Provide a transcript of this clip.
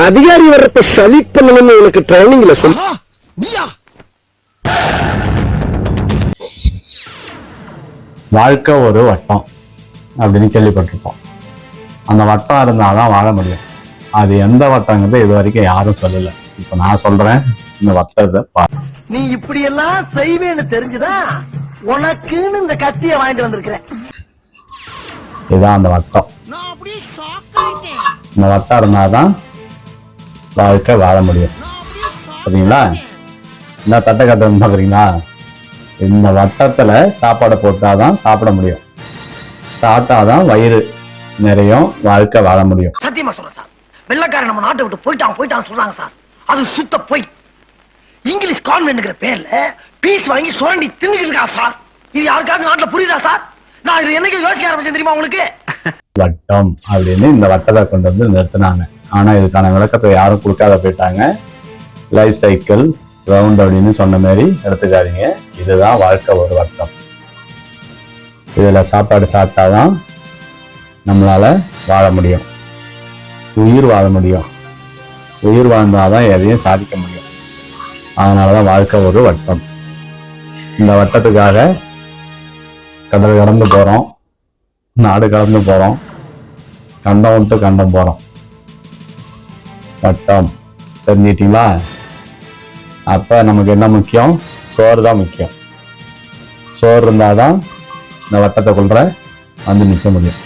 அதிகாரி வர்றப்ப சளி பண்ணணும்னு எனக்கு ட்ரைனிங்ல சொல்ல. வாழ்க்கை ஒரு வட்டம் அப்படின்னு கேள்விப்பட்டிருப்போம். அந்த வட்டம் இருந்தாதான் வாழ முடியும். அது எந்த வட்டங்கிறது இது வரைக்கும் யாரும் சொல்லல. இப்ப நான் சொல்றேன், இந்த வட்டத்தை நீ இப்படி எல்லாம் செய்வேன்னு தெரிஞ்சுதா உனக்குன்னு இந்த கத்திய வாங்கிட்டு வந்திருக்கிறேன். இதுதான் அந்த வட்டம். இந்த வட்டம் இருந்தாதான் வாழ்க்கை வாழ முடியும். சரிங்களா? இந்த தட்டை கட்ட பாக்குறீங்களா? இந்த வட்டத்துல சாப்பாடை போட்டாதான் சாப்பிட முடியும். சாப்பிட்டாதான் வயிறு நிறையும், வாழ்க்கை வாழ முடியும். சத்தியமா சொல்றேன் சார், வெள்ளக்காரன் நம்ம நாட்டை விட்டு போயிட்டான் சொல்றாங்க சார். அது சுத்த போய் இங்கிலீஷ் கான்வென்ட்ங்கிற பேர்ல பீஸ் வாங்கி சுரண்டி தின்னுக்கிட்டு இருக்கா சார். இது யாருக்காவது நாட்டுல புரியுதா சார்? நான் இது என்னைக்கு யோசிக்க ஆரம்பிச்சேன் தெரியுமா உங்களுக்கு? வட்டம் அப்படின்னு இந்த வட்டத்தை கொண்டு வந்து நிறுத்தினாங்க. ஆனா இதுக்கான விளக்கத்தை யாரும் கொடுக்காத போயிட்டாங்க. லைஃப் சைக்கிள் ரவுண்ட் அப்படின்னு சொன்ன மாதிரி எடுத்துக்காதீங்க. இதுதான் வாழ்க்கை ஒரு வட்டம். இதுல சாப்பாடு சாப்பிட்டாதான் நம்மளால வாழ முடியும், உயிர் வாழ முடியும். உயிர் வாழ்ந்தாதான் எதையும் சாதிக்க முடியும். அதனாலதான் வாழ்க்கை ஒரு வட்டம். இந்த வட்டத்துக்காக கடல் கடந்து போறோம், நாடு கடந்து போறோம், கண்டம் விட்டு கண்டம் போறோம். வட்டம் தெரிஞ்சிட்டீங்களா? அப்ப நமக்கு என்ன முக்கியம்? சோறு தான் முக்கியம். சோறு இருந்தாதான் இந்த வட்டத்துக்குள்ள வந்து நிற்க முடியும்.